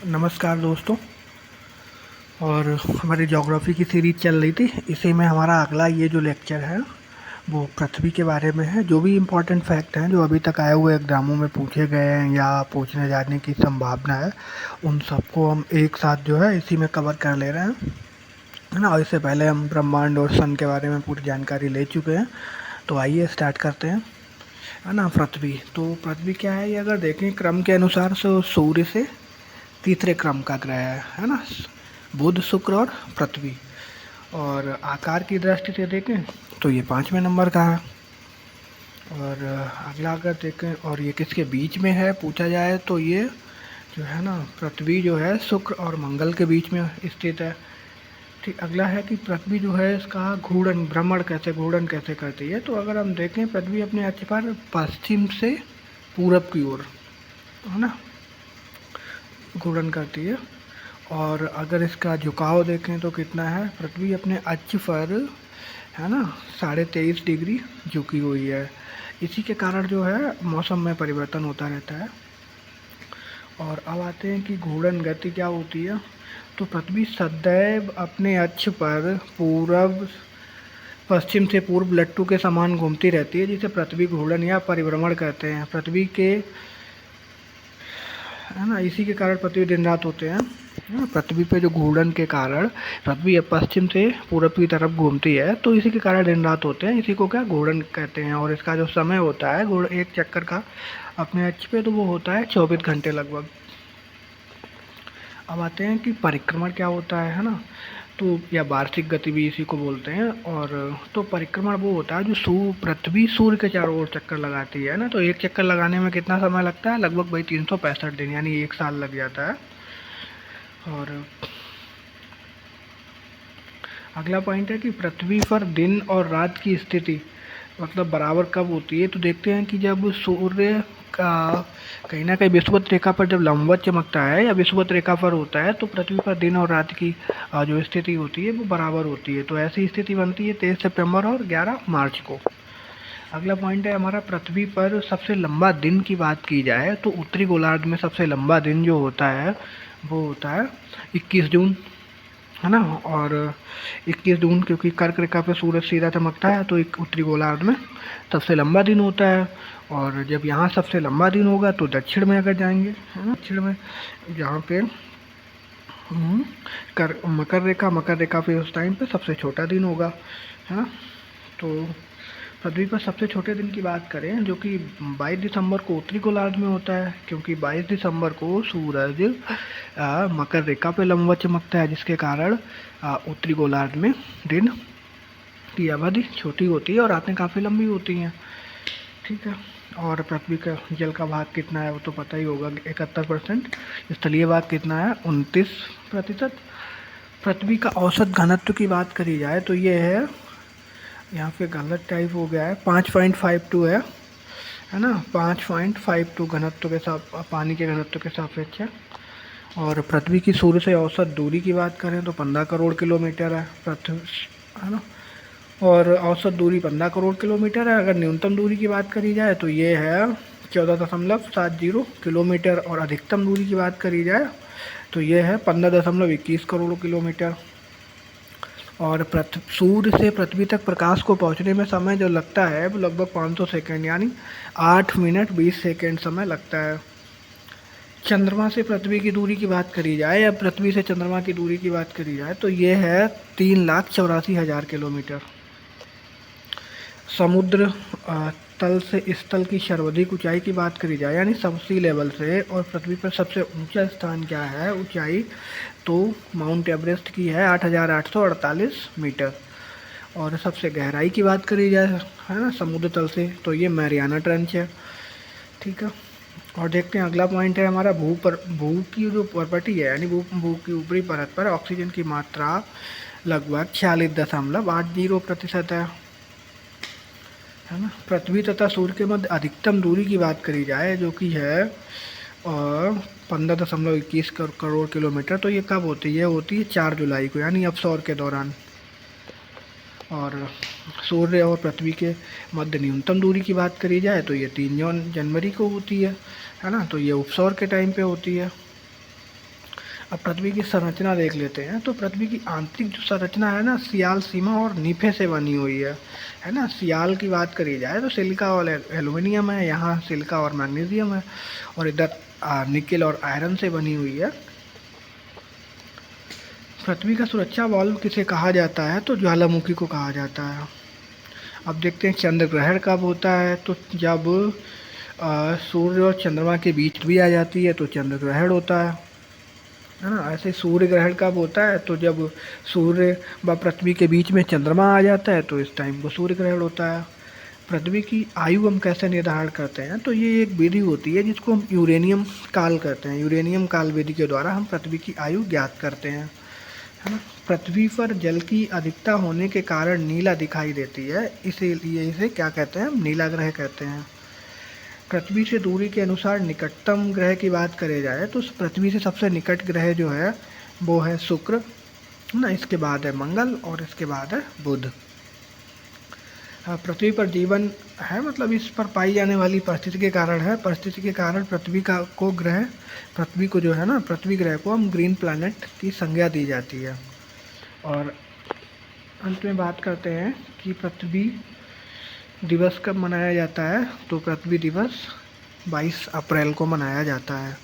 नमस्कार दोस्तों। और हमारी ज्योग्राफी की सीरीज चल रही थी, इसी में हमारा अगला ये जो लेक्चर है वो पृथ्वी के बारे में है। जो भी इम्पोर्टेंट फैक्ट हैं जो अभी तक आए हुए एग्जामों में पूछे गए हैं या पूछने जाने की संभावना है, उन सबको हम एक साथ जो है इसी में कवर कर ले रहे हैं, है ना। और इससे पहले हम ब्रह्मांड और सन के बारे में पूरी जानकारी ले चुके हैं। तो आइए स्टार्ट करते हैं, है ना। पृथ्वी तो पृथ्वी क्या है, ये अगर देखें क्रम के अनुसार तो सूर्य से तीसरे क्रम का ग्रह है ना। बुध, शुक्र और पृथ्वी। और आकार की दृष्टि से देखें तो ये 5वें नंबर का है। और अगला अगर देखें और ये किसके बीच में है पूछा जाए तो ये जो है ना, पृथ्वी जो है शुक्र और मंगल के बीच में स्थित है। ठीक, अगला है कि पृथ्वी जो है इसका घूर्णन कैसे करती है। तो अगर हम देखें पृथ्वी अपने अक्ष पर पश्चिम से पूरब की ओर, है ना, घूर्णन करती है। और अगर इसका झुकाव देखें तो कितना है, पृथ्वी अपने अक्ष पर, है ना, 23.5 डिग्री झुकी हुई है। इसी के कारण जो है मौसम में परिवर्तन होता रहता है। और अब आते हैं कि घूर्णन गति क्या होती है। तो पृथ्वी सदैव अपने अक्ष पर पूरब पश्चिम से पूर्व लट्टू के समान घूमती रहती है, जिसे पृथ्वी घूर्णन या परिभ्रमण कहते हैं। पृथ्वी के, है ना, इसी के कारण पृथ्वी दिन रात होते हैं, है ना। पृथ्वी पे जो घूर्णन के कारण पृथ्वी अब पश्चिम से पूरब की तरफ घूमती है, तो इसी के कारण दिन रात होते हैं। इसी को क्या घूर्णन कहते हैं। और इसका जो समय होता है एक चक्कर का अपने अक्ष पे, तो वो होता है 24 घंटे लगभग। अब आते हैं कि परिक्रमण क्या होता है ना। तो या वार्षिक गति भी इसी को बोलते हैं। और तो परिक्रमण वो होता है जो पृथ्वी सूर्य के चारों ओर चक्कर लगाती है ना। तो एक चक्कर लगाने में कितना समय लगता है, लगभग भाई 365 दिन, यानी 1 साल लग जाता है। और अगला पॉइंट है कि पृथ्वी पर दिन और रात की स्थिति मतलब बराबर कब होती है। तो देखते हैं कि जब सूर्य का कहीं ना कहीं विषुवत रेखा पर जब लंबवत चमकता है या विषुवत रेखा पर होता है, तो पृथ्वी पर दिन और रात की जो स्थिति होती है वो बराबर होती है। तो ऐसी स्थिति बनती है 23 सितंबर और 11 मार्च को। अगला पॉइंट है हमारा, पृथ्वी पर सबसे लंबा दिन की बात की जाए तो उत्तरी गोलार्ध में सबसे लंबा दिन जो होता है वो होता है 21 जून, है ना। और 21 जून, क्योंकि कर्क रेखा पे सूरज सीधा चमकता है, तो एक उत्तरी गोलार्ध में सबसे लंबा दिन होता है। और जब यहाँ सबसे लंबा दिन होगा तो दक्षिण में अगर जाएंगे, है ना, दक्षिण में जहाँ पे कर मकर रेखा पे उस टाइम पे सबसे छोटा दिन होगा, है ना। तो पृथ्वी पर सबसे छोटे दिन की बात करें जो कि 22 दिसंबर को उत्तरी गोलार्ध में होता है, क्योंकि 22 दिसंबर को सूरज मकर रेखा पे लंबवत चमकता है, जिसके कारण उत्तरी गोलार्ध में दिन की अवधि छोटी होती है और रातें काफ़ी लंबी होती हैं। ठीक है। और पृथ्वी का जल का भाग कितना है वो तो पता ही होगा, 71%। स्थलीय भाग कितना है, 29%। पृथ्वी का औसत घनत्व की बात करी जाए तो ये है, यहाँ पे गलत टाइप हो गया है, 5.52 है ना, 5.52 घनत्व के साथ, पानी के घनत्व के सापेक्ष है। और पृथ्वी की सूर्य से औसत दूरी की बात करें तो 15 करोड़ किलोमीटर है पृथ्वी, है ना। और औसत दूरी 15 करोड़ किलोमीटर है। अगर न्यूनतम दूरी की बात करी जाए तो ये है 14.70 किलोमीटर। और अधिकतम दूरी की बात करी जाए तो ये है 15.21 करोड़ किलोमीटर। और सूर्य से पृथ्वी तक प्रकाश को पहुंचने में समय जो लगता है वो लगभग 500 सेकंड, यानी 8 मिनट 20 सेकंड समय लगता है। चंद्रमा से पृथ्वी की दूरी की बात करी जाए या पृथ्वी से चंद्रमा की दूरी की बात करी जाए तो ये है 3,84,000 किलोमीटर। समुद्र तल से स्थल की सर्वाधिक ऊंचाई की बात करी जाए, यानी सी लेवल से, और पृथ्वी पर सबसे ऊंचा स्थान क्या है ऊंचाई, तो माउंट एवरेस्ट की है 8,848 मीटर। और सबसे गहराई की बात करी जाए, है ना, समुद्र तल से, तो ये मैरियाना ट्रेंच है। ठीक है। और देखते हैं अगला पॉइंट है हमारा, भू की जो प्रॉपर्टी है, यानी भू की ऊपरी परत पर ऑक्सीजन की मात्रा लगभग 46.80% है ना। पृथ्वी तथा सूर्य के मध्य अधिकतम दूरी की बात करी जाए जो कि है 15.21 करोड़ किलोमीटर। तो ये कब होती है, होती है 4 जुलाई को, यानी अपसौर के दौरान। और सूर्य और पृथ्वी के मध्य न्यूनतम दूरी की बात करी जाए तो ये 3 जनवरी को होती है ना। तो ये उपसौर के टाइम पे होती है। अब पृथ्वी की संरचना देख लेते हैं। तो पृथ्वी की आंतरिक जो संरचना है ना, सियाल, सीमा और नीफे से बनी हुई है ना। सियाल की बात करी जाए तो सिलिका और एल्युमिनियम है, यहाँ सिलिका और मैग्नीशियम है, और इधर निकेल और आयरन से बनी हुई है। पृथ्वी का सुरक्षा वाल्व किसे कहा जाता है, तो ज्वालामुखी को कहा जाता है। अब देखते हैं चंद्र ग्रहण कब होता है, तो जब सूर्य और चंद्रमा के बीच भी आ जाती है तो चंद्र ग्रहण होता है ना। ऐसे सूर्य ग्रहण कब होता है, तो जब सूर्य व पृथ्वी के बीच में चंद्रमा आ जाता है तो इस टाइम को सूर्य ग्रहण होता है। पृथ्वी की आयु हम कैसे निर्धारण करते हैं, तो ये एक विधि होती है जिसको हम यूरेनियम काल कहते हैं। यूरेनियम काल विधि के द्वारा हम पृथ्वी की आयु ज्ञात करते हैं, है ना। पृथ्वी पर जल की अधिकता होने के कारण नीला दिखाई देती है, इसीलिए इसे क्या कहते हैं, नीला ग्रह कहते हैं। पृथ्वी से दूरी के अनुसार निकटतम ग्रह की बात करी जाए तो पृथ्वी से सबसे निकट ग्रह जो है वो है शुक्र, है ना। इसके बाद है मंगल और इसके बाद है बुध। पृथ्वी पर जीवन है, मतलब इस पर पाई जाने वाली परिस्थिति के कारण है। परिस्थिति के कारण पृथ्वी को जो है ना, पृथ्वी ग्रह को हम ग्रीन प्लैनेट की संज्ञा दी जाती है। और अंत में बात करते हैं कि पृथ्वी दिवस कब मनाया जाता है, तो पृथ्वी दिवस 22 अप्रैल को मनाया जाता है।